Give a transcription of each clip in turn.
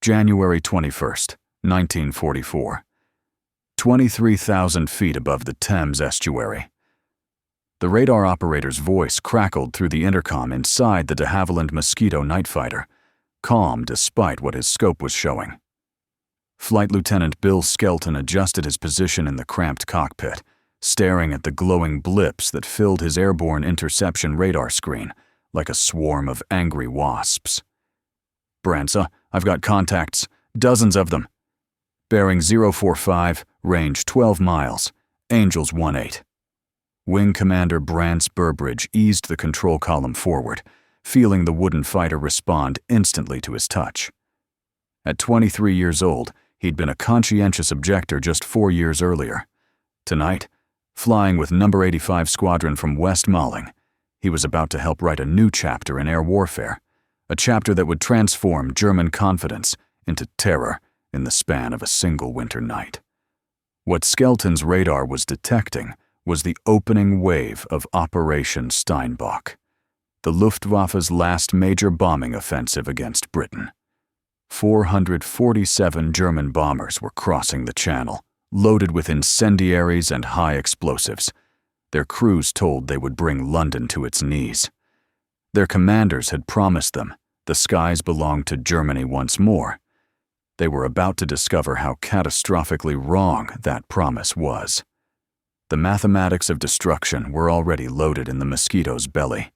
January 21st, 1944. 23,000 feet above the Thames estuary. The radar operator's voice crackled through the intercom inside the de Havilland Mosquito night fighter, calm despite what his scope was showing. Flight Lieutenant Bill Skelton adjusted his position in the cramped cockpit, staring at the glowing blips that filled his airborne interception radar screen like a swarm of angry wasps. "Bransa, I've got contacts, dozens of them. Bearing 045, range 12 miles, Angels 18. Wing Commander Brance Burbridge eased the control column forward, feeling the wooden fighter respond instantly to his touch. At 23 years old, he'd been a conscientious objector just 4 years earlier. Tonight, flying with No. 85 Squadron from West Malling, he was about to help write a new chapter in air warfare, a chapter that would transform German confidence into terror in the span of a single winter night. What Skelton's radar was detecting was the opening wave of Operation Steinbock, the Luftwaffe's last major bombing offensive against Britain. 447 German bombers were crossing the Channel, loaded with incendiaries and high explosives. Their crews told they would bring London to its knees. Their commanders had promised them the skies belonged to Germany once more. They were about to discover how catastrophically wrong that promise was. The mathematics of destruction were already loaded in the Mosquito's belly.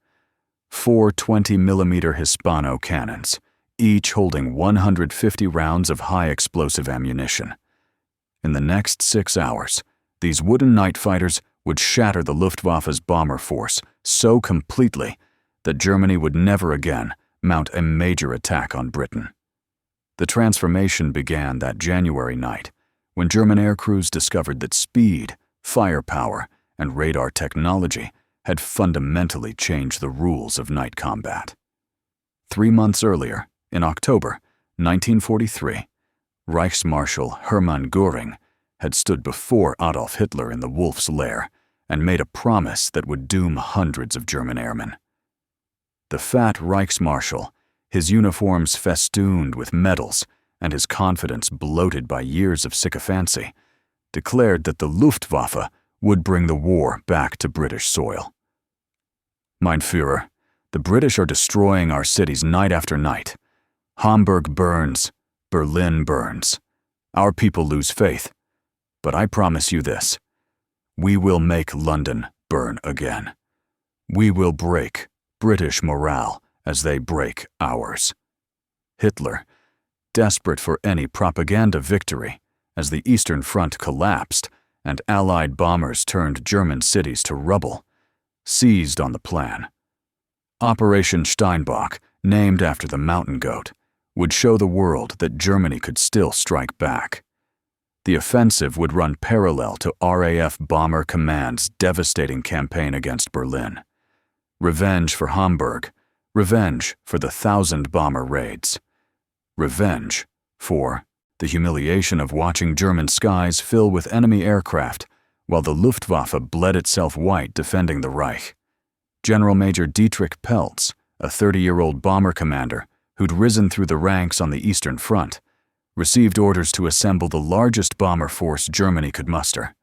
4 20mm Hispano cannons, each holding 150 rounds of high-explosive ammunition. In the next 6 hours, these wooden night fighters would shatter the Luftwaffe's bomber force so completely that Germany would never again mount a major attack on Britain. The transformation began that January night, when German air crews discovered that speed, firepower, and radar technology had fundamentally changed the rules of night combat. 3 months earlier, in October 1943, Reichsmarschall Hermann Göring had stood before Adolf Hitler in the Wolf's Lair and made a promise that would doom hundreds of German airmen. The fat Reichsmarschall, his uniforms festooned with medals and his confidence bloated by years of sycophancy, declared that the Luftwaffe would bring the war back to British soil. "Mein Führer, the British are destroying our cities night after night. Hamburg burns, Berlin burns. Our people lose faith. But I promise you this: we will make London burn again. We will break British morale as they break ours." Hitler, desperate for any propaganda victory as the Eastern Front collapsed and Allied bombers turned German cities to rubble, seized on the plan. Operation Steinbock, named after the mountain goat, would show the world that Germany could still strike back. The offensive would run parallel to RAF Bomber Command's devastating campaign against Berlin. Revenge for Hamburg, revenge for the 1,000 bomber raids. Revenge for the humiliation of watching German skies fill with enemy aircraft while the Luftwaffe bled itself white defending the Reich. General Major Dietrich Peltz, a 30-year-old bomber commander who'd risen through the ranks on the Eastern Front, received orders to assemble the largest bomber force Germany could muster.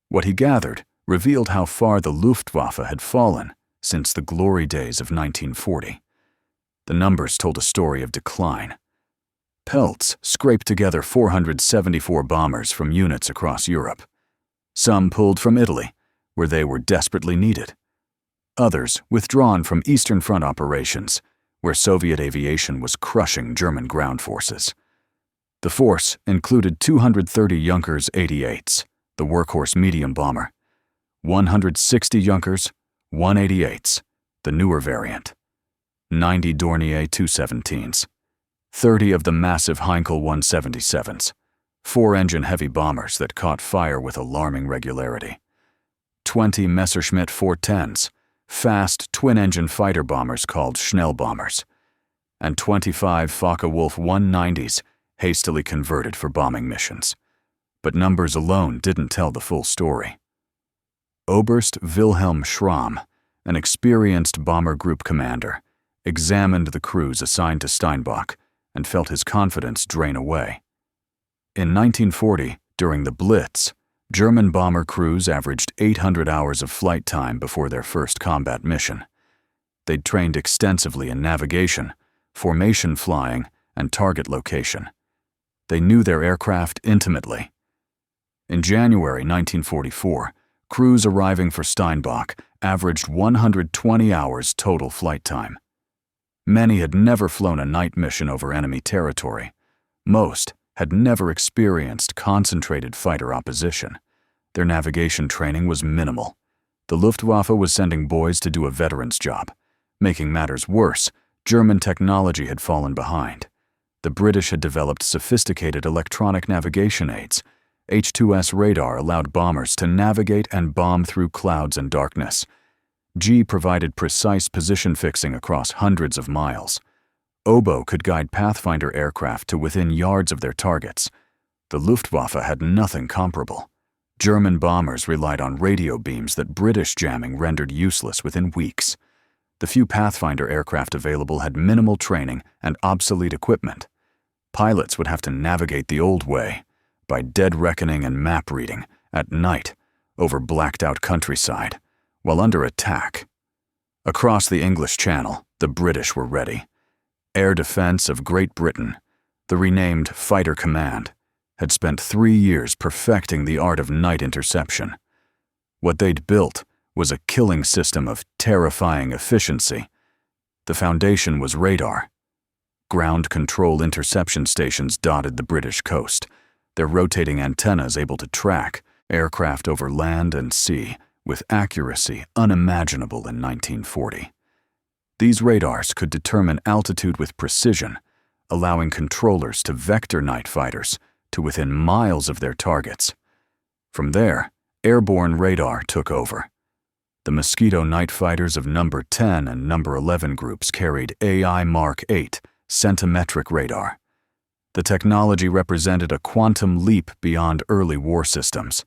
What he gathered revealed how far the Luftwaffe had fallen since the glory days of 1940. The numbers told a story of decline. Peltz scraped together 474 bombers from units across Europe. Some pulled from Italy, where they were desperately needed. Others withdrawn from Eastern Front operations, where Soviet aviation was crushing German ground forces. The force included 230 Junkers 88s, the workhorse medium bomber, 160 Junkers 188s, the newer variant, 90 Dornier 217s, 30 of the massive Heinkel 177s, 4-engine heavy bombers that caught fire with alarming regularity, 20 Messerschmitt 410s, fast twin-engine fighter bombers called Schnellbombers, and 25 Focke-Wulf 190s hastily converted for bombing missions. But numbers alone didn't tell the full story. Oberst Wilhelm Schramm, an experienced bomber group commander, examined the crews assigned to Steinbock and felt his confidence drain away. In 1940, during the Blitz, German bomber crews averaged 800 hours of flight time before their first combat mission. They'd trained extensively in navigation, formation flying, and target location. They knew their aircraft intimately. In January 1944, crews arriving for Steinbach averaged 120 hours total flight time. Many had never flown a night mission over enemy territory. Most had never experienced concentrated fighter opposition. Their navigation training was minimal. The Luftwaffe was sending boys to do a veteran's job. Making matters worse, German technology had fallen behind. The British had developed sophisticated electronic navigation aids. H-2S radar allowed bombers to navigate and bomb through clouds and darkness. G provided precise position fixing across hundreds of miles. Oboe could guide Pathfinder aircraft to within yards of their targets. The Luftwaffe had nothing comparable. German bombers relied on radio beams that British jamming rendered useless within weeks. The few Pathfinder aircraft available had minimal training and obsolete equipment. Pilots would have to navigate the old way, by dead reckoning and map reading, at night, over blacked-out countryside, while under attack. Across the English Channel, the British were ready. Air Defence of Great Britain, the renamed Fighter Command, had spent 3 years perfecting the art of night interception. What they'd built was a killing system of terrifying efficiency. The foundation was radar. Ground control interception stations dotted the British coast, their rotating antennas able to track aircraft over land and sea with accuracy unimaginable in 1940. These radars could determine altitude with precision, allowing controllers to vector night fighters to within miles of their targets. From there, airborne radar took over. The Mosquito night fighters of No. 10 and No. 11 groups carried AI Mark 8 centimetric radar. The technology represented a quantum leap beyond early war systems.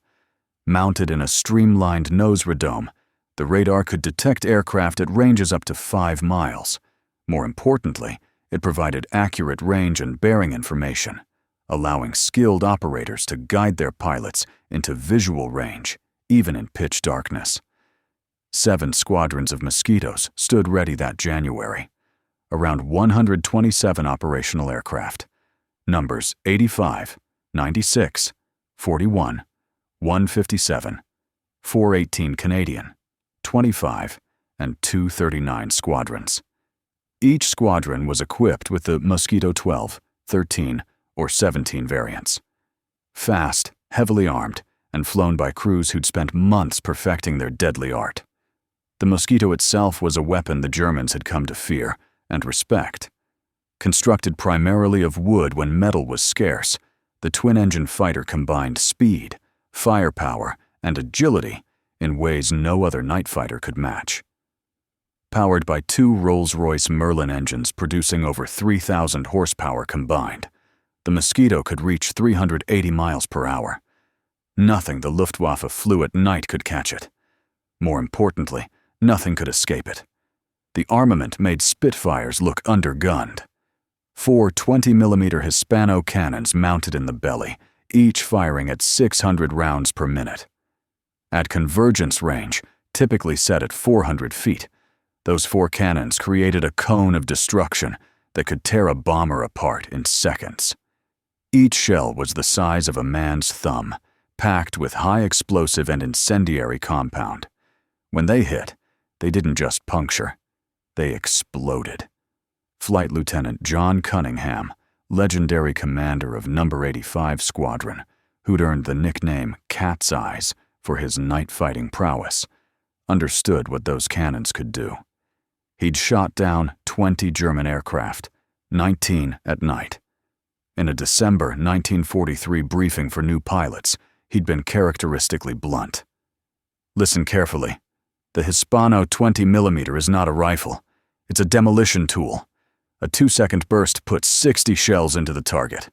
Mounted in a streamlined nose radome, the radar could detect aircraft at ranges up to 5 miles. More importantly, it provided accurate range and bearing information, allowing skilled operators to guide their pilots into visual range, even in pitch darkness. 7 squadrons of Mosquitos stood ready that January. Around 127 operational aircraft. Numbers 85, 96, 41, 157, 418 Canadian, 25, and 239 squadrons. Each squadron was equipped with the Mosquito 12, 13, or 17 variants. Fast, heavily armed, and flown by crews who'd spent months perfecting their deadly art. The Mosquito itself was a weapon the Germans had come to fear and respect. Constructed primarily of wood when metal was scarce, the twin-engine fighter combined speed, firepower, and agility in ways no other night fighter could match. Powered by 2 Rolls-Royce Merlin engines producing over 3,000 horsepower combined, the Mosquito could reach 380 miles per hour. Nothing the Luftwaffe flew at night could catch it. More importantly, nothing could escape it. The armament made Spitfires look undergunned. 4 20mm Hispano cannons mounted in the belly, each firing at 600 rounds per minute. At convergence range, typically set at 400 feet, those 4 cannons created a cone of destruction that could tear a bomber apart in seconds. Each shell was the size of a man's thumb, packed with high explosive and incendiary compound. When they hit, they didn't just puncture, they exploded. Flight Lieutenant John Cunningham, legendary commander of No. 85 Squadron, who'd earned the nickname Cat's Eyes for his night-fighting prowess, understood what those cannons could do. He'd shot down 20 German aircraft, 19 at night. In a December 1943 briefing for new pilots, he'd been characteristically blunt. Listen carefully. The Hispano 20mm is not a rifle. It's a demolition tool. A 2-second burst puts 60 shells into the target.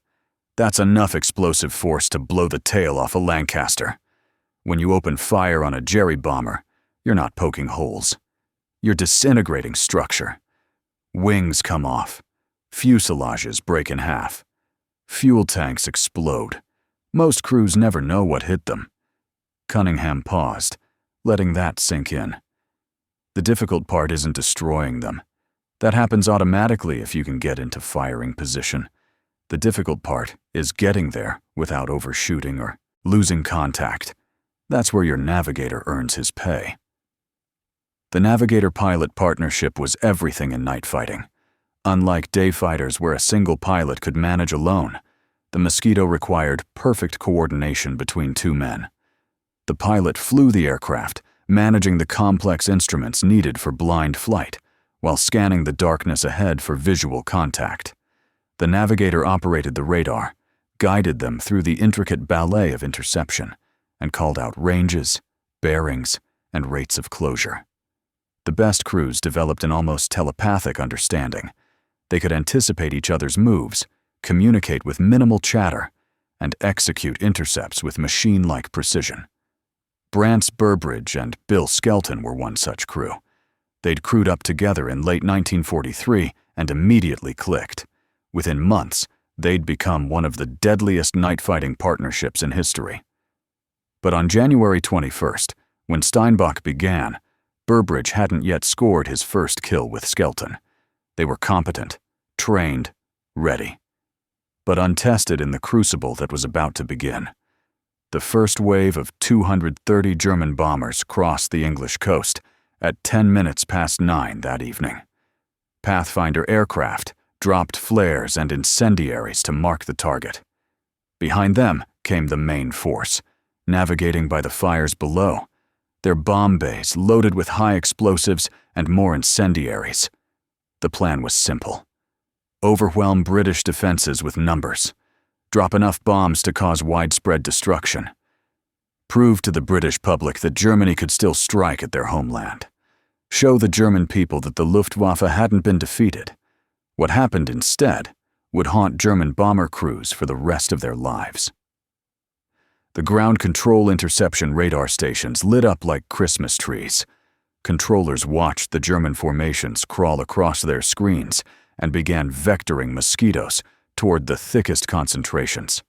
That's enough explosive force to blow the tail off a Lancaster. When you open fire on a Jerry bomber, you're not poking holes. You're disintegrating structure. Wings come off. Fuselages break in half. Fuel tanks explode. Most crews never know what hit them. Cunningham paused, letting that sink in. The difficult part isn't destroying them. That happens automatically if you can get into firing position. The difficult part is getting there without overshooting or losing contact. That's where your navigator earns his pay. The navigator-pilot partnership was everything in night fighting. Unlike day fighters where a single pilot could manage alone, the Mosquito required perfect coordination between two men. The pilot flew the aircraft, managing the complex instruments needed for blind flight, while scanning the darkness ahead for visual contact. The navigator operated the radar, guided them through the intricate ballet of interception, and called out ranges, bearings, and rates of closure. The best crews developed an almost telepathic understanding. They could anticipate each other's moves, communicate with minimal chatter, and execute intercepts with machine-like precision. Brant's Burbridge and Bill Skelton were one such crew. They'd crewed up together in late 1943 and immediately clicked. Within months, they'd become one of the deadliest night-fighting partnerships in history. But on January 21st, when Steinbach began, Burbridge hadn't yet scored his first kill with Skelton. They were competent, trained, ready, but untested in the crucible that was about to begin. The first wave of 230 German bombers crossed the English coast at 10 minutes past 9 that evening. Pathfinder aircraft dropped flares and incendiaries to mark the target. Behind them came the main force, navigating by the fires below, their bomb bays loaded with high explosives and more incendiaries. The plan was simple. Overwhelm British defenses with numbers. Drop enough bombs to cause widespread destruction. Prove to the British public that Germany could still strike at their homeland. Show the German people that the Luftwaffe hadn't been defeated. What happened instead would haunt German bomber crews for the rest of their lives. The ground control interception radar stations lit up like Christmas trees. Controllers watched the German formations crawl across their screens and began vectoring Mosquitos toward the thickest concentrations.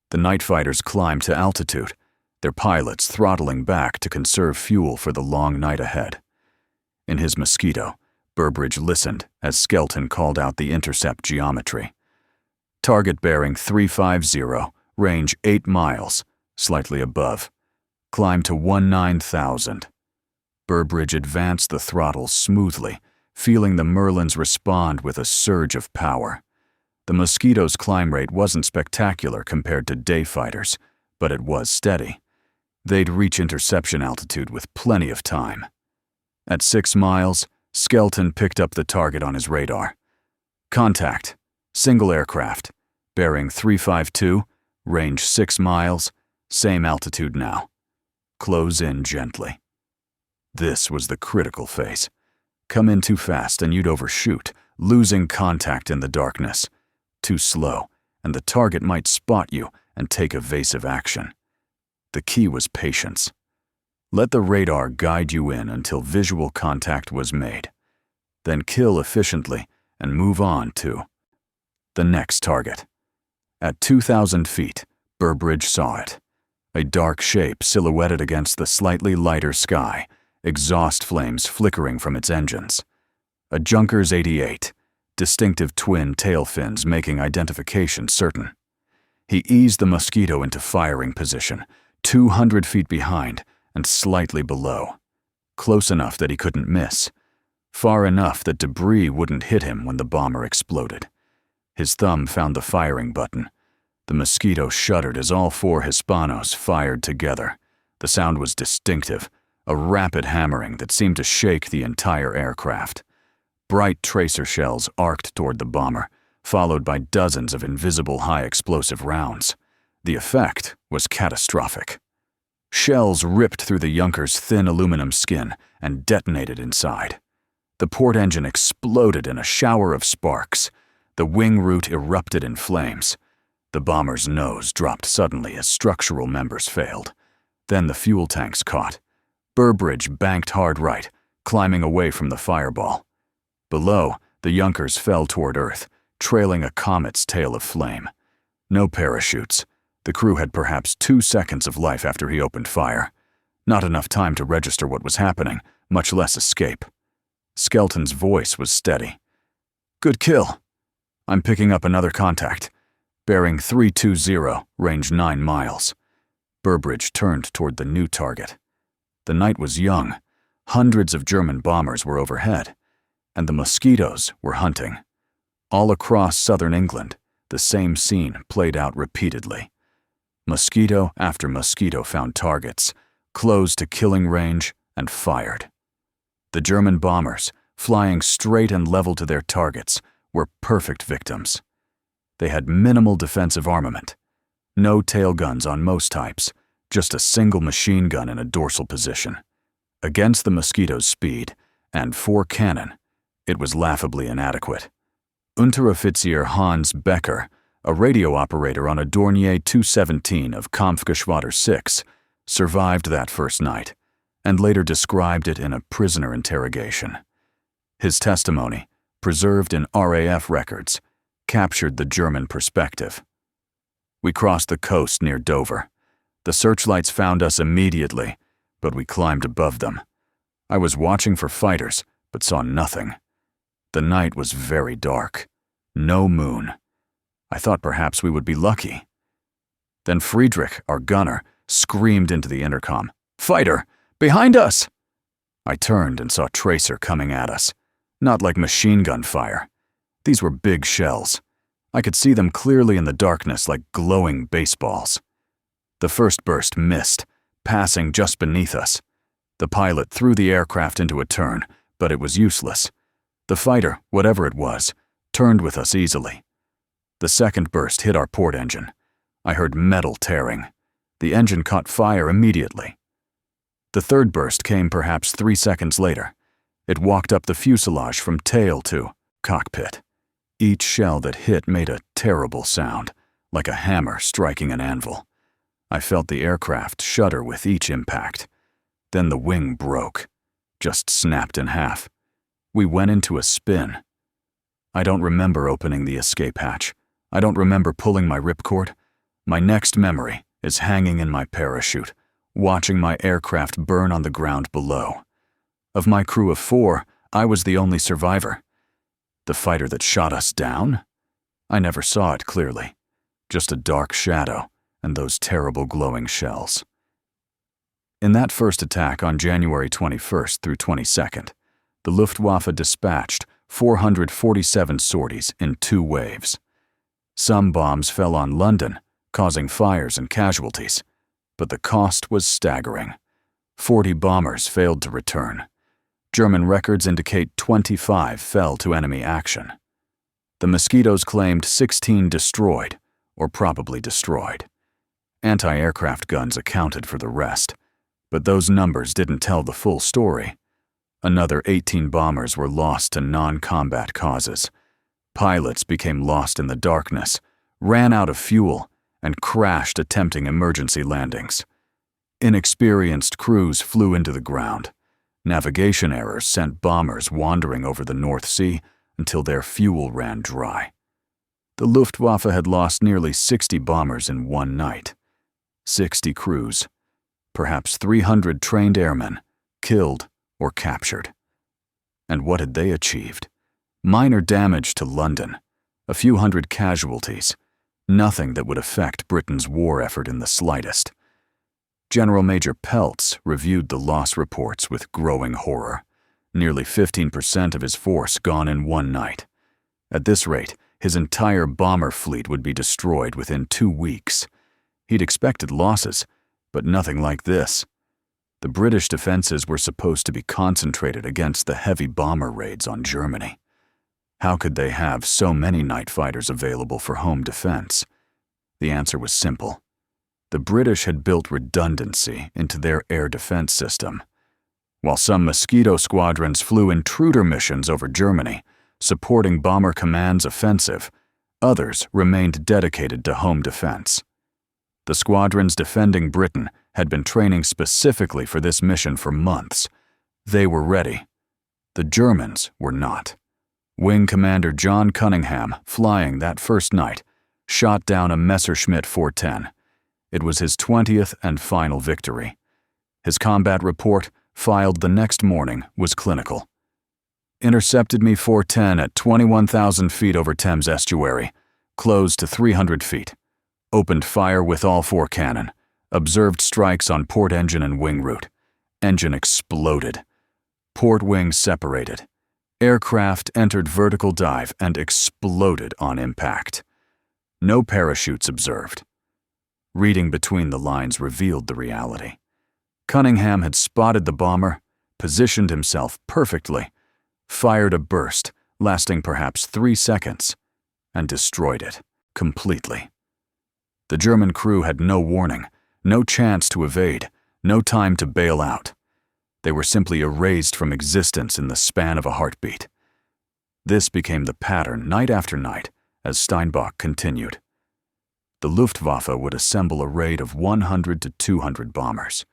The night fighters climbed to altitude, their pilots throttling back to conserve fuel for the long night ahead. In his Mosquito, Burbridge listened as Skelton called out the intercept geometry. Target bearing 350, range 8 miles, slightly above. Climb to 19,000. Burbridge advanced the throttle smoothly, feeling the Merlins respond with a surge of power. The Mosquito's climb rate wasn't spectacular compared to day fighters, but it was steady. They'd reach interception altitude with plenty of time. At 6 miles, Skelton picked up the target on his radar. Contact. Single aircraft. Bearing 352, range 6 miles, same altitude now. Close in gently. This was the critical phase. Come in too fast and you'd overshoot, losing contact in the darkness. Too slow, and the target might spot you and take evasive action. The key was patience. Let the radar guide you in until visual contact was made. Then kill efficiently and move on to the next target. At 2,000 feet, Burbridge saw it. A dark shape silhouetted against the slightly lighter sky, exhaust flames flickering from its engines. A Junkers 88, distinctive twin tail fins making identification certain. He eased the Mosquito into firing position, 200 feet behind and slightly below. Close enough that he couldn't miss. Far enough that debris wouldn't hit him when the bomber exploded. His thumb found the firing button. The Mosquito shuddered as all 4 Hispanos fired together. The sound was distinctive, a rapid hammering that seemed to shake the entire aircraft. Bright tracer shells arced toward the bomber, followed by dozens of invisible high-explosive rounds. The effect was catastrophic. Shells ripped through the Junker's thin aluminum skin and detonated inside. The port engine exploded in a shower of sparks. The wing root erupted in flames. The bomber's nose dropped suddenly as structural members failed. Then the fuel tanks caught. Burbridge banked hard right, climbing away from the fireball. Below, the Junkers fell toward Earth, trailing a comet's tail of flame. No parachutes. The crew had perhaps 2 seconds of life after he opened fire. Not enough time to register what was happening, much less escape. Skelton's voice was steady. "Good kill. I'm picking up another contact. Bearing 320, range 9 miles. Burbridge turned toward the new target. The night was young. Hundreds of German bombers were overhead, and the Mosquitos were hunting. All across southern England, the same scene played out repeatedly. Mosquito after Mosquito found targets, closed to killing range, and fired. The German bombers, flying straight and level to their targets, were perfect victims. They had minimal defensive armament. No tail guns on most types, just a single machine gun in a dorsal position. Against the Mosquito's speed, and 4 cannon, it was laughably inadequate. Unteroffizier Hans Becker, a radio operator on a Dornier 217 of Kampfgeschwader 6, survived that first night, and later described it in a prisoner interrogation. His testimony, preserved in RAF records, captured the German perspective. We crossed the coast near Dover. The searchlights found us immediately, but we climbed above them. I was watching for fighters, but saw nothing. The night was very dark. No moon. I thought perhaps we would be lucky. Then Friedrich, our gunner, screamed into the intercom, "Fighter! Behind us!" I turned and saw Tracer coming at us. Not like machine gun fire. These were big shells. I could see them clearly in the darkness like glowing baseballs. The first burst missed, passing just beneath us. The pilot threw the aircraft into a turn, but it was useless. The fighter, whatever it was, turned with us easily. The second burst hit our port engine. I heard metal tearing. The engine caught fire immediately. The third burst came perhaps 3 seconds later. It walked up the fuselage from tail to cockpit. Each shell that hit made a terrible sound, like a hammer striking an anvil. I felt the aircraft shudder with each impact. Then the wing broke, just snapped in half. We went into a spin. I don't remember opening the escape hatch. I don't remember pulling my ripcord. My next memory is hanging in my parachute, watching my aircraft burn on the ground below. Of my crew of 4, I was the only survivor. The fighter that shot us down? I never saw it clearly. Just a dark shadow and those terrible glowing shells. In that first attack on January 21st through 22nd, the Luftwaffe dispatched 447 sorties in 2 waves. Some bombs fell on London, causing fires and casualties, but the cost was staggering. 40 bombers failed to return. German records indicate 25 fell to enemy action. The Mosquitos claimed 16 destroyed, or probably destroyed. Anti-aircraft guns accounted for the rest, but those numbers didn't tell the full story. Another 18 bombers were lost to non-combat causes. Pilots became lost in the darkness, ran out of fuel, and crashed attempting emergency landings. Inexperienced crews flew into the ground. Navigation errors sent bombers wandering over the North Sea until their fuel ran dry. The Luftwaffe had lost nearly 60 bombers in one night. 60 crews, perhaps 300 trained airmen, killed or captured. And what had they achieved? Minor damage to London, a few hundred casualties, nothing that would affect Britain's war effort in the slightest. General Major Peltz reviewed the loss reports with growing horror. Nearly 15% of his force gone in one night. At this rate, his entire bomber fleet would be destroyed within 2 weeks. He'd expected losses, but nothing like this. The British defenses were supposed to be concentrated against the heavy bomber raids on Germany. How could they have so many night fighters available for home defense? The answer was simple. The British had built redundancy into their air defense system. While some Mosquito squadrons flew intruder missions over Germany, supporting Bomber Command's offensive, others remained dedicated to home defense. The squadrons defending Britain had been training specifically for this mission for months. They were ready. The Germans were not. Wing Commander John Cunningham, flying that first night, shot down a Messerschmitt 410. It was his 20th and final victory. His combat report, filed the next morning, was clinical. Intercepted me 410 at 21,000 feet over Thames estuary, closed to 300 feet. Opened fire with all 4 cannon. Observed strikes on port engine and wing root. Engine exploded. Port wings separated. Aircraft entered vertical dive and exploded on impact. No parachutes observed. Reading between the lines revealed the reality. Cunningham had spotted the bomber, positioned himself perfectly, fired a burst lasting perhaps 3 seconds, and destroyed it completely. The German crew had no warning, no chance to evade, no time to bail out. They were simply erased from existence in the span of a heartbeat. This became the pattern night after night as Steinbock continued. The Luftwaffe would assemble a raid of 100 to 200 bombers.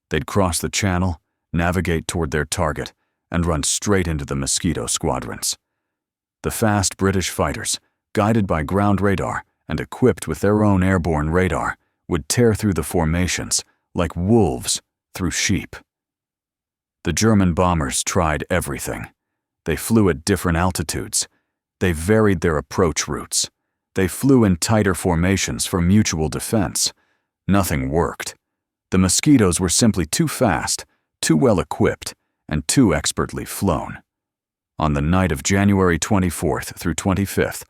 They'd cross the channel, navigate toward their target, and run straight into the Mosquito squadrons. The fast British fighters, guided by ground radar and equipped with their own airborne radar, would tear through the formations like wolves through sheep. The German bombers tried everything. They flew at different altitudes. They varied their approach routes. They flew in tighter formations for mutual defense. Nothing worked. The Mosquitos were simply too fast, too well equipped, and too expertly flown. On the night of January 24th through 25th,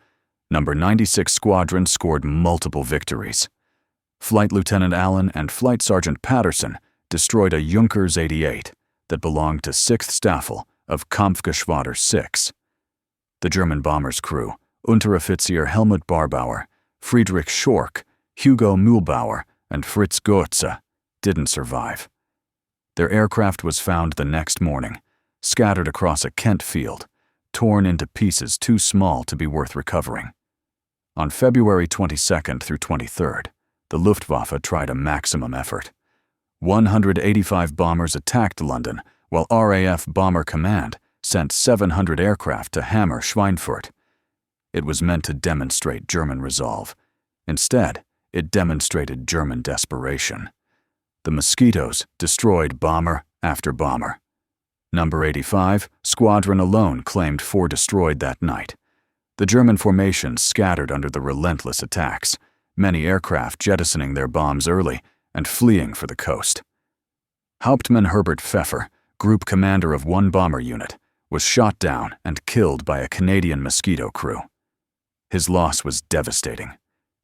No. 96 Squadron scored multiple victories. Flight Lieutenant Allen and Flight Sergeant Patterson destroyed a Junkers 88 that belonged to 6th Staffel of Kampfgeschwader 6. The German bomber's crew, Unteroffizier Helmut Barbauer, Friedrich Schork, Hugo Mühlbauer, and Fritz Goetze, didn't survive. Their aircraft was found the next morning, scattered across a Kent field, torn into pieces too small to be worth recovering. On February 22nd through 23rd, the Luftwaffe tried a maximum effort. 185 bombers attacked London, while RAF Bomber Command sent 700 aircraft to hammer Schweinfurt. It was meant to demonstrate German resolve. Instead, it demonstrated German desperation. The Mosquitos destroyed bomber after bomber. No. 85 Squadron alone claimed 4 destroyed that night. The German formations scattered under the relentless attacks, many aircraft jettisoning their bombs early and fleeing for the coast. Hauptmann Herbert Pfeffer, group commander of 1 bomber unit, was shot down and killed by a Canadian Mosquito crew. His loss was devastating.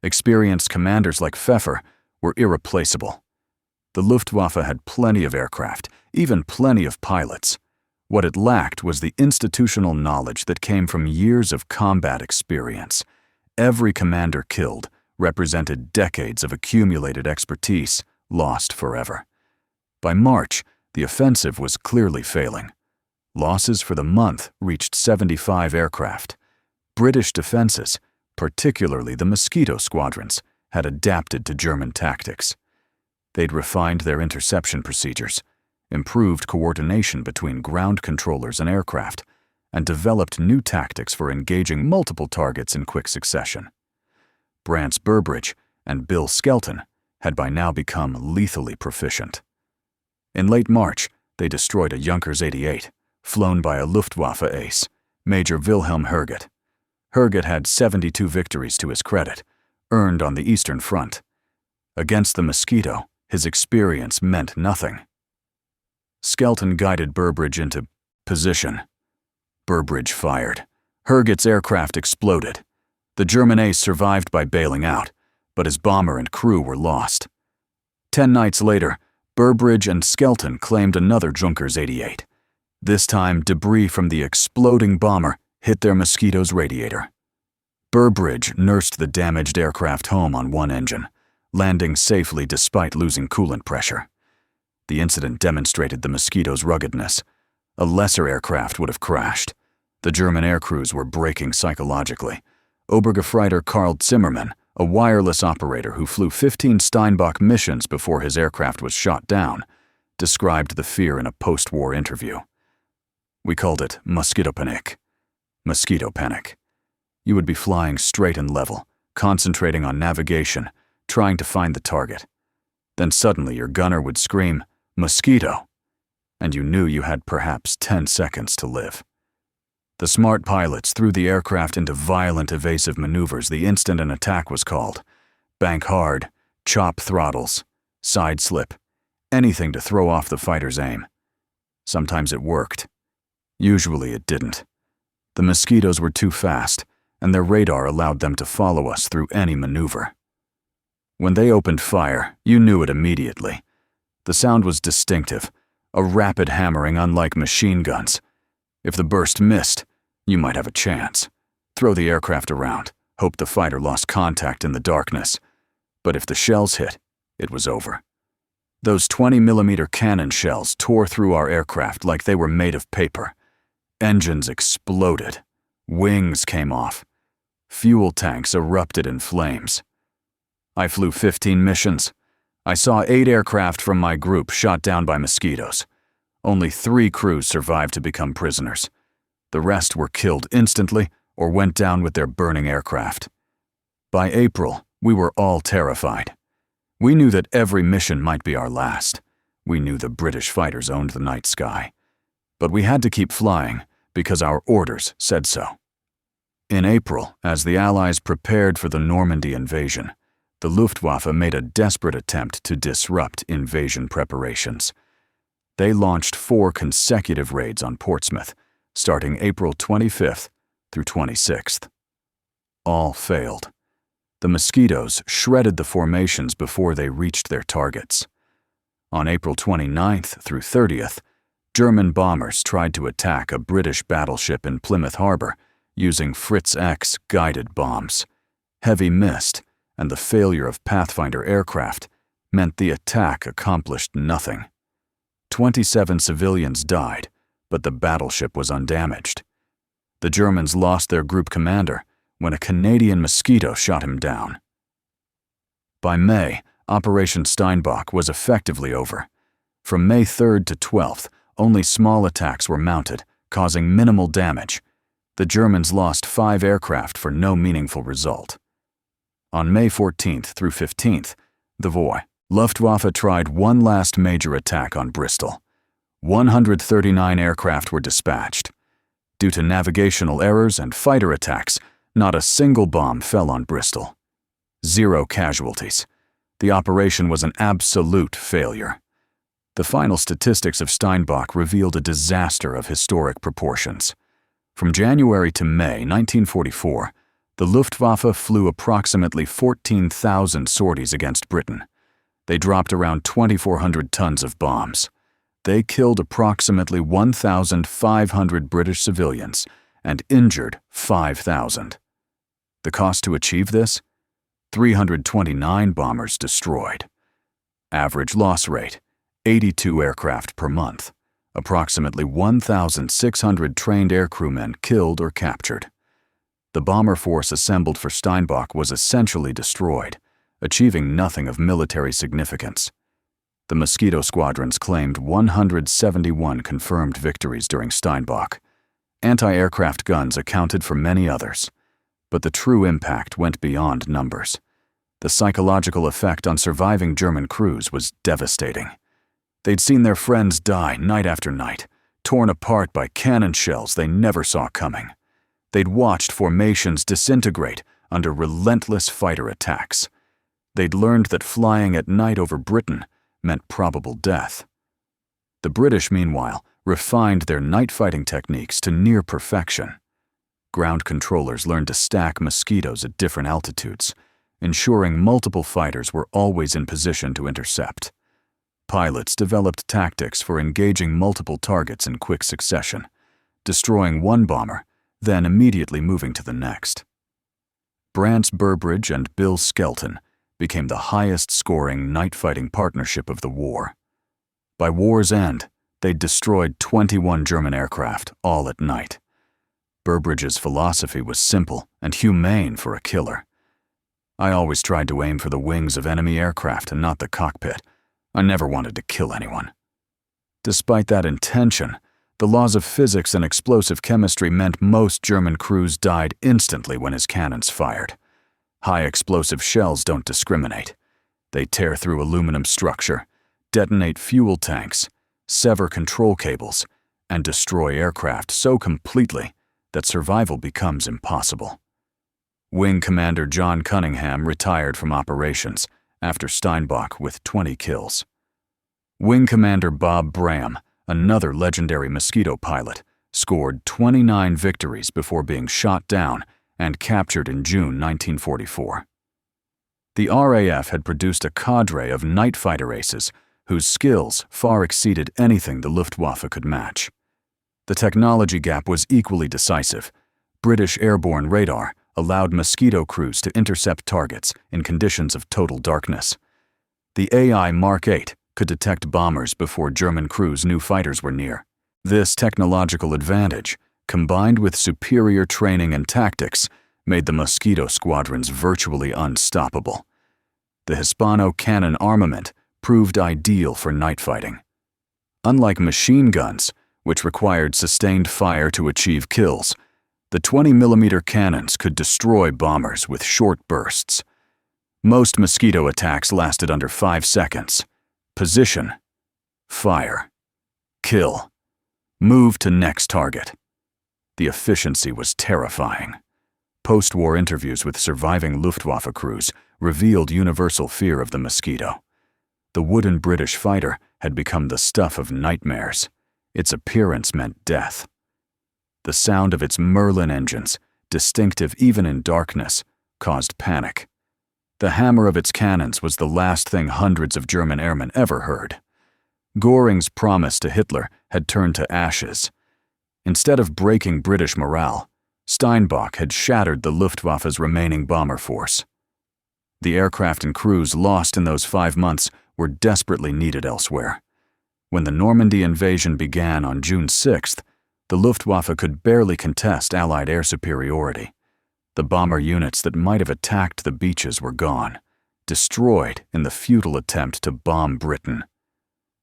Experienced commanders like Pfeffer were irreplaceable. The Luftwaffe had plenty of aircraft, even plenty of pilots. What it lacked was the institutional knowledge that came from years of combat experience. Every commander killed represented decades of accumulated expertise, lost forever. By March, the offensive was clearly failing. Losses for the month reached 75 aircraft. British defenses, particularly the Mosquito squadrons, had adapted to German tactics. They'd refined their interception procedures, improved coordination between ground controllers and aircraft, and developed new tactics for engaging multiple targets in quick succession. Brance Burbridge and Bill Skelton had by now become lethally proficient. In late March, they destroyed a Junkers 88, flown by a Luftwaffe ace, Major Wilhelm Herget. Herget had 72 victories to his credit, earned on the Eastern Front. Against the Mosquito, his experience meant nothing. Skelton guided Burbridge into position. Burbridge fired. Herget's aircraft exploded. The German ace survived by bailing out, but his bomber and crew were lost. 10 nights later, Burbridge and Skelton claimed another Junkers 88. This time, debris from the exploding bomber hit their Mosquito's radiator. Burbridge nursed the damaged aircraft home on one engine, landing safely despite losing coolant pressure. The incident demonstrated the Mosquito's ruggedness. A lesser aircraft would have crashed. The German aircrews were breaking psychologically. Obergefreiter Karl Zimmermann, a wireless operator who flew 15 Steinbock missions before his aircraft was shot down, described the fear in a post-war interview. "We called it Mosquito panic. Mosquito panic. You would be flying straight and level, concentrating on navigation, trying to find the target. Then suddenly your gunner would scream, "Mosquito!" and you knew you had perhaps 10 seconds to live. The smart pilots threw the aircraft into violent evasive maneuvers the instant an attack was called. Bank hard, chop throttles, side slip, anything to throw off the fighter's aim. Sometimes it worked. Usually it didn't. The Mosquitos were too fast, and their radar allowed them to follow us through any maneuver. When they opened fire, you knew it immediately. The sound was distinctive, a rapid hammering unlike machine guns. If the burst missed, you might have a chance. Throw the aircraft around, hope the fighter lost contact in the darkness. But if the shells hit, it was over. Those 20mm cannon shells tore through our aircraft like they were made of paper. Engines exploded. Wings came off. Fuel tanks erupted in flames. I flew 15 missions. I saw 8 aircraft from my group shot down by Mosquitos. Only 3 crews survived to become prisoners. The rest were killed instantly or went down with their burning aircraft. By April, we were all terrified. We knew that every mission might be our last. We knew the British fighters owned the night sky. But we had to keep flying because our orders said so. In April, as the Allies prepared for the Normandy invasion, the Luftwaffe made a desperate attempt to disrupt invasion preparations. They launched 4 consecutive raids on Portsmouth, starting April 25th through 26th. All failed. The Mosquitos shredded the formations before they reached their targets. On April 29th through 30th, German bombers tried to attack a British battleship in Plymouth Harbor using Fritz X guided bombs. Heavy mist and the failure of Pathfinder aircraft meant the attack accomplished nothing. 27 civilians died, but the battleship was undamaged. The Germans lost their group commander when a Canadian Mosquito shot him down. By May, Operation Steinbock was effectively over. From May 3rd to 12th, only small attacks were mounted, causing minimal damage. The Germans lost 5 aircraft for no meaningful result. On May 14th through 15th, the Luftwaffe tried one last major attack on Bristol. 139 aircraft were dispatched. Due to navigational errors and fighter attacks, not a single bomb fell on Bristol. 0 casualties. The operation was an absolute failure. The final statistics of Steinbock revealed a disaster of historic proportions. From January to May 1944, the Luftwaffe flew approximately 14,000 sorties against Britain. They dropped around 2,400 tons of bombs. They killed approximately 1,500 British civilians and injured 5,000. The cost to achieve this? 329 bombers destroyed. Average loss rate, 82 aircraft per month. Approximately 1,600 trained aircrewmen killed or captured. The bomber force assembled for Steinbock was essentially destroyed, achieving nothing of military significance. The Mosquito squadrons claimed 171 confirmed victories during Steinbock. Anti-aircraft guns accounted for many others. But the true impact went beyond numbers. The psychological effect on surviving German crews was devastating. They'd seen their friends die night after night, torn apart by cannon shells they never saw coming. They'd watched formations disintegrate under relentless fighter attacks. They'd learned that flying at night over Britain meant probable death. The British, meanwhile, refined their night fighting techniques to near perfection. Ground controllers learned to stack Mosquitos at different altitudes, ensuring multiple fighters were always in position to intercept. Pilots developed tactics for engaging multiple targets in quick succession, destroying one bomber, then immediately moving to the next. Brant's Burbridge and Bill Skelton became the highest-scoring night-fighting partnership of the war. By war's end, they'd destroyed 21 German aircraft, all at night. Burbridge's philosophy was simple and humane for a killer. I always tried to aim for the wings of enemy aircraft and not the cockpit. I never wanted to kill anyone. Despite that intention, The laws of physics and explosive chemistry meant most German crews died instantly when his cannons fired. High-explosive shells don't discriminate. They tear through aluminum structure, detonate fuel tanks, sever control cables, and destroy aircraft so completely that survival becomes impossible. Wing Commander John Cunningham retired from operations after Steinbock with 20 kills. Wing Commander Bob Bram, another legendary Mosquito pilot, scored 29 victories before being shot down and captured in June 1944. The RAF had produced a cadre of night fighter aces whose skills far exceeded anything the Luftwaffe could match. The technology gap was equally decisive. British airborne radar allowed Mosquito crews to intercept targets in conditions of total darkness. The AI Mark 8 could detect bombers before German crews knew fighters were near. This technological advantage, combined with superior training and tactics, made the Mosquito squadrons virtually unstoppable. The Hispano cannon armament proved ideal for night fighting. Unlike machine guns, which required sustained fire to achieve kills, the 20mm cannons could destroy bombers with short bursts. Most Mosquito attacks lasted under 5 seconds. Position, fire, kill, move to next target. The efficiency was terrifying. Post-war interviews with surviving Luftwaffe crews revealed universal fear of the Mosquito. The wooden British fighter had become the stuff of nightmares. Its appearance meant death. The sound of its Merlin engines, distinctive even in darkness, caused panic. The hammer of its cannons was the last thing hundreds of German airmen ever heard. Göring's promise to Hitler had turned to ashes. Instead of breaking British morale, Steinbock had shattered the Luftwaffe's remaining bomber force. The aircraft and crews lost in those 5 months were desperately needed elsewhere. When the Normandy invasion began on June 6th, the Luftwaffe could barely contest Allied air superiority. The bomber units that might have attacked the beaches were gone, destroyed in the futile attempt to bomb Britain.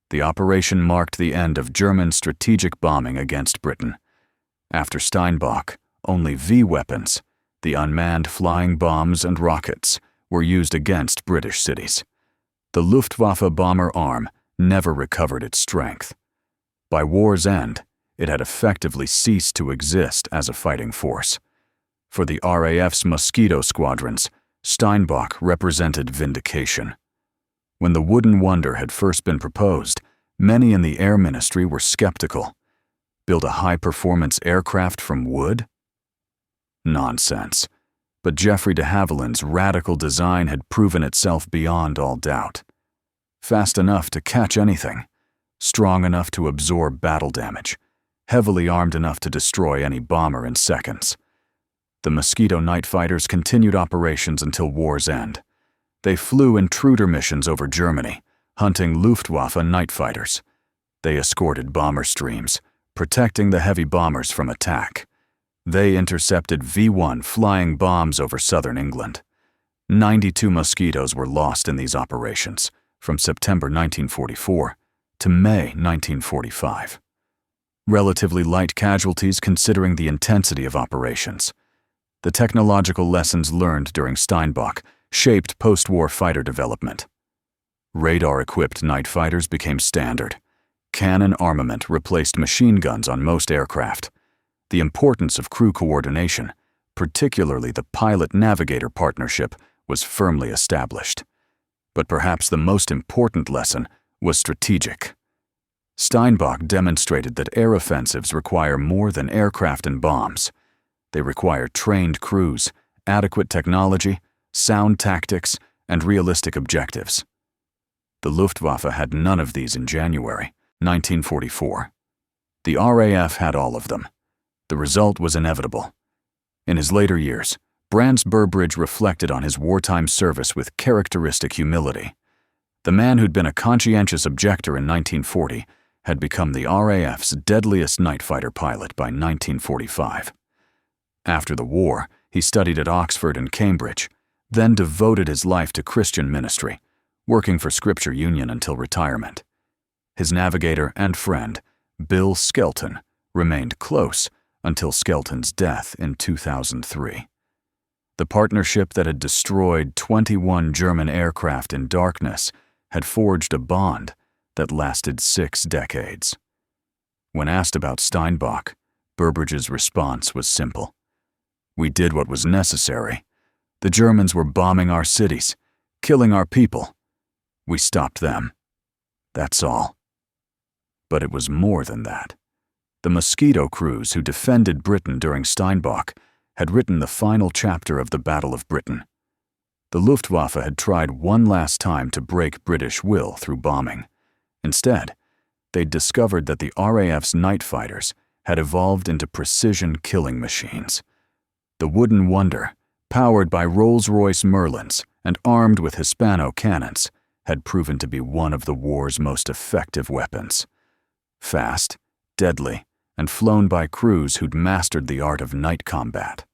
The operation marked the end of German strategic bombing against Britain. After Steinbock, only V weapons, the unmanned flying bombs and rockets, were used against British cities. The Luftwaffe bomber arm never recovered its strength. By war's end, it had effectively ceased to exist as a fighting force. For the RAF's Mosquito squadrons, Steinbock represented vindication. When the Wooden Wonder had first been proposed, many in the Air Ministry were skeptical. Build a high-performance aircraft from wood? Nonsense. But Geoffrey de Havilland's radical design had proven itself beyond all doubt. Fast enough to catch anything, strong enough to absorb battle damage, heavily armed enough to destroy any bomber in seconds. The Mosquito night fighters continued operations until war's end. They flew intruder missions over Germany, hunting Luftwaffe night fighters. They escorted bomber streams, protecting the heavy bombers from attack. They intercepted V-1 flying bombs over southern England. 92 Mosquitoes were lost in these operations, from September 1944 to May 1945. Relatively light casualties considering the intensity of operations. The technological lessons learned during Steinbock shaped post-war fighter development. Radar-equipped night fighters became standard. Cannon armament replaced machine guns on most aircraft. The importance of crew coordination, particularly the pilot-navigator partnership, was firmly established. But perhaps the most important lesson was strategic. Steinbock demonstrated that air offensives require more than aircraft and bombs. They require trained crews, adequate technology, sound tactics, and realistic objectives. The Luftwaffe had none of these in January 1944. The RAF had all of them. The result was inevitable. In his later years, Brandts Burbridge reflected on his wartime service with characteristic humility. The man who'd been a conscientious objector in 1940 had become the RAF's deadliest night fighter pilot by 1945. After the war, he studied at Oxford and Cambridge, then devoted his life to Christian ministry, working for Scripture Union until retirement. His navigator and friend, Bill Skelton, remained close until Skelton's death in 2003. The partnership that had destroyed 21 German aircraft in darkness had forged a bond that lasted 6 decades. When asked about Steinbock, Burbridge's response was simple. "We did what was necessary. The Germans were bombing our cities, killing our people. We stopped them. That's all." But it was more than that. The Mosquito crews who defended Britain during Steinbock had written the final chapter of the Battle of Britain. The Luftwaffe had tried one last time to break British will through bombing. Instead, they'd discovered that the RAF's night fighters had evolved into precision killing machines. The Wooden Wonder, powered by Rolls-Royce Merlins and armed with Hispano cannons, had proven to be one of the war's most effective weapons. Fast, deadly, and flown by crews who'd mastered the art of night combat.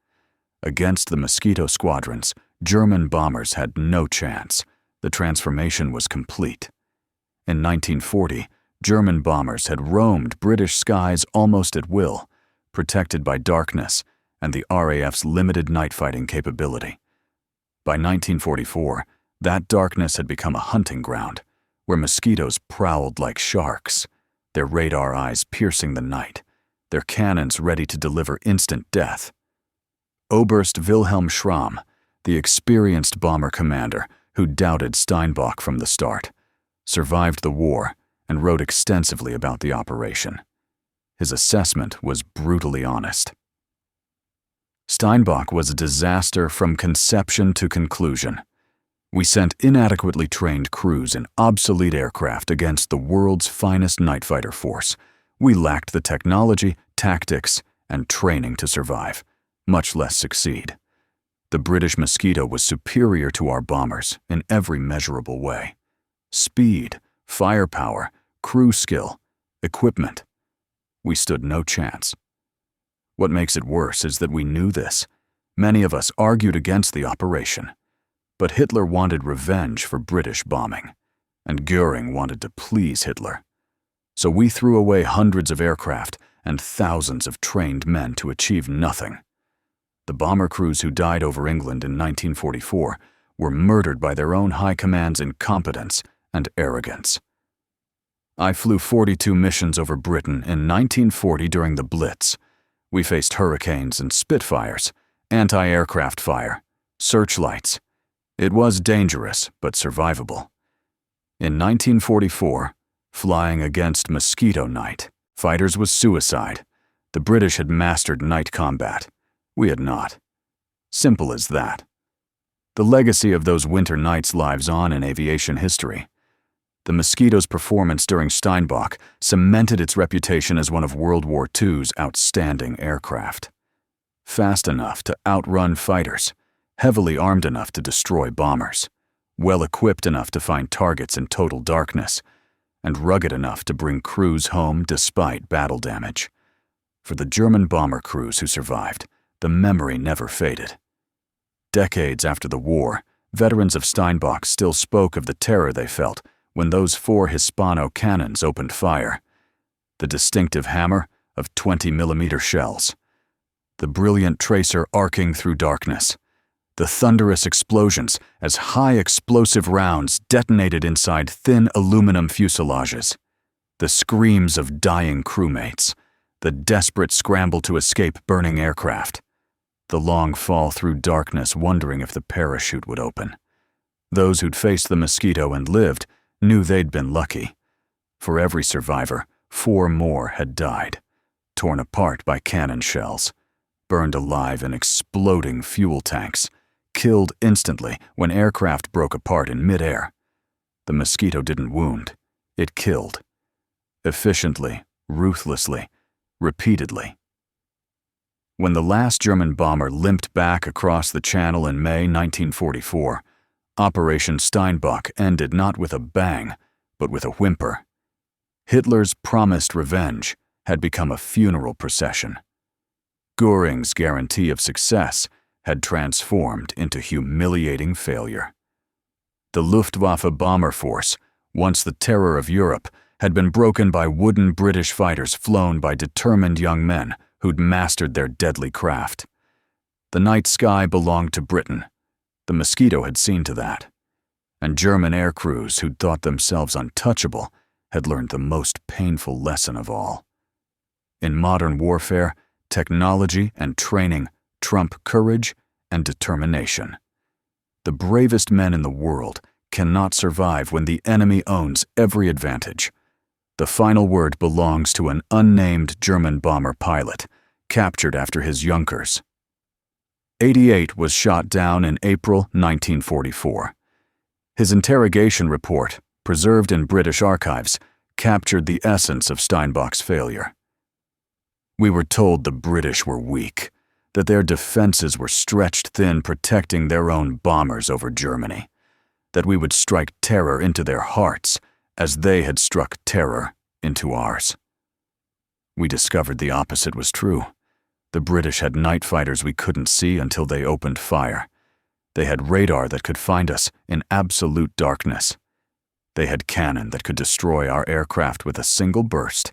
Against the Mosquito squadrons, German bombers had no chance. The transformation was complete. In 1940, German bombers had roamed British skies almost at will, protected by darkness and the RAF's limited night fighting capability. By 1944, that darkness had become a hunting ground, where Mosquitoes prowled like sharks, their radar eyes piercing the night, their cannons ready to deliver instant death. Oberst Wilhelm Schramm, the experienced bomber commander who doubted Steinbock from the start, survived the war and wrote extensively about the operation. His assessment was brutally honest. Steinbock was a disaster from conception to conclusion. We sent inadequately trained crews in obsolete aircraft against the world's finest night fighter force. We lacked the technology, tactics, and training to survive, much less succeed. The British Mosquito was superior to our bombers in every measurable way. Speed, firepower, crew skill, equipment. We stood no chance. What makes it worse is that we knew this. Many of us argued against the operation. But Hitler wanted revenge for British bombing, and Göring wanted to please Hitler. So we threw away hundreds of aircraft and thousands of trained men to achieve nothing. The bomber crews who died over England in 1944 were murdered by their own high command's incompetence and arrogance. I flew 42 missions over Britain in 1940 during the Blitz. We faced hurricanes and Spitfires, anti-aircraft fire, searchlights. It was dangerous, but survivable. In 1944, flying against Mosquito night fighters was suicide. The British had mastered night combat. We had not. Simple as that. The legacy of those winter nights lives on in aviation history. The Mosquito's performance during Steinbock cemented its reputation as one of World War II's outstanding aircraft. Fast enough to outrun fighters, heavily armed enough to destroy bombers, well-equipped enough to find targets in total darkness, and rugged enough to bring crews home despite battle damage. For the German bomber crews who survived, the memory never faded. Decades after the war, veterans of Steinbock still spoke of the terror they felt when those 4 Hispano cannons opened fire. The distinctive hammer of 20mm shells. The brilliant tracer arcing through darkness. The thunderous explosions as high explosive rounds detonated inside thin aluminum fuselages. The screams of dying crewmates. The desperate scramble to escape burning aircraft. The long fall through darkness wondering if the parachute would open. Those who'd faced the Mosquito and lived knew they'd been lucky. For every survivor, 4 more had died, torn apart by cannon shells, burned alive in exploding fuel tanks, killed instantly when aircraft broke apart in midair. The Mosquito didn't wound, it killed. Efficiently, ruthlessly, repeatedly. When the last German bomber limped back across the Channel in May 1944, Operation Steinbock ended not with a bang, but with a whimper. Hitler's promised revenge had become a funeral procession. Göring's guarantee of success had transformed into humiliating failure. The Luftwaffe bomber force, once the terror of Europe, had been broken by wooden British fighters flown by determined young men who'd mastered their deadly craft. The night sky belonged to Britain. The Mosquito had seen to that. And German air crews who'd thought themselves untouchable had learned the most painful lesson of all. In modern warfare, technology and training trump courage and determination. The bravest men in the world cannot survive when the enemy owns every advantage. The final word belongs to an unnamed German bomber pilot, captured after his Junkers. 88 was shot down in April 1944. His interrogation report, preserved in British archives, captured the essence of Steinbach's failure. We were told the British were weak, that their defenses were stretched thin protecting their own bombers over Germany, that we would strike terror into their hearts as they had struck terror into ours. We discovered the opposite was true. The British had night fighters we couldn't see until they opened fire. They had radar that could find us in absolute darkness. They had cannon that could destroy our aircraft with a single burst.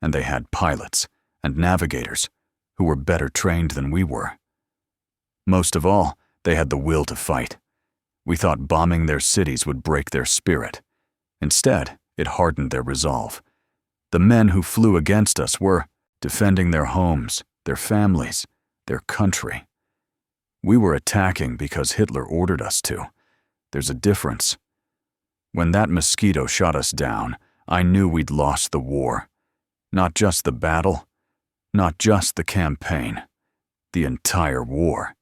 And they had pilots and navigators who were better trained than we were. Most of all, they had the will to fight. We thought bombing their cities would break their spirit. Instead, it hardened their resolve. The men who flew against us were defending their homes, their families, their country. We were attacking because Hitler ordered us to. There's a difference. When that Mosquito shot us down, I knew we'd lost the war. Not just the battle, not just the campaign, the entire war.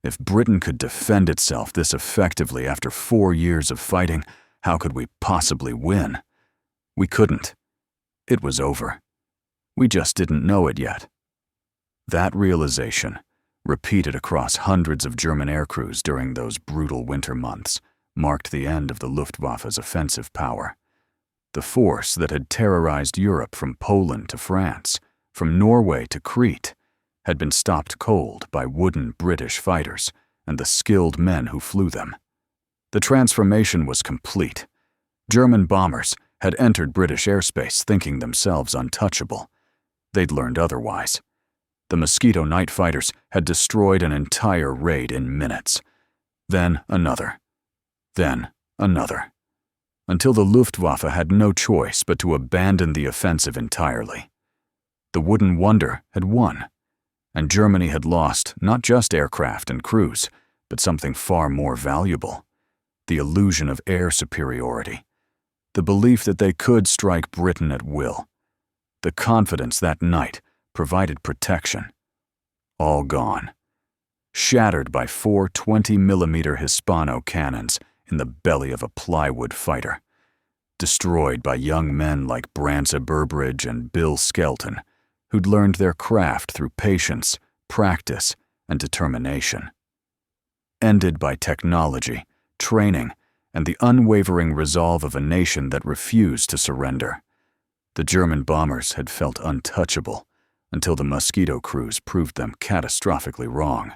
If Britain could defend itself this effectively after 4 years of fighting, how could we possibly win? We couldn't. It was over. We just didn't know it yet. That realization, repeated across hundreds of German air crews during those brutal winter months, marked the end of the Luftwaffe's offensive power. The force that had terrorized Europe from Poland to France, from Norway to Crete, had been stopped cold by wooden British fighters and the skilled men who flew them. The transformation was complete. German bombers had entered British airspace thinking themselves untouchable. They'd learned otherwise. The Mosquito night fighters had destroyed an entire raid in minutes. Then another. Then another. Until the Luftwaffe had no choice but to abandon the offensive entirely. The Wooden Wonder had won, and Germany had lost not just aircraft and crews, but something far more valuable: the illusion of air superiority, the belief that they could strike Britain at will, the confidence that night provided protection. All gone. Shattered by 4 20mm Hispano cannons in the belly of a plywood fighter. Destroyed by young men like Brantze Burbridge and Bill Skelton, who'd learned their craft through patience, practice, and determination. Ended by technology, training, and the unwavering resolve of a nation that refused to surrender. The German bombers had felt untouchable until the Mosquito crews proved them catastrophically wrong.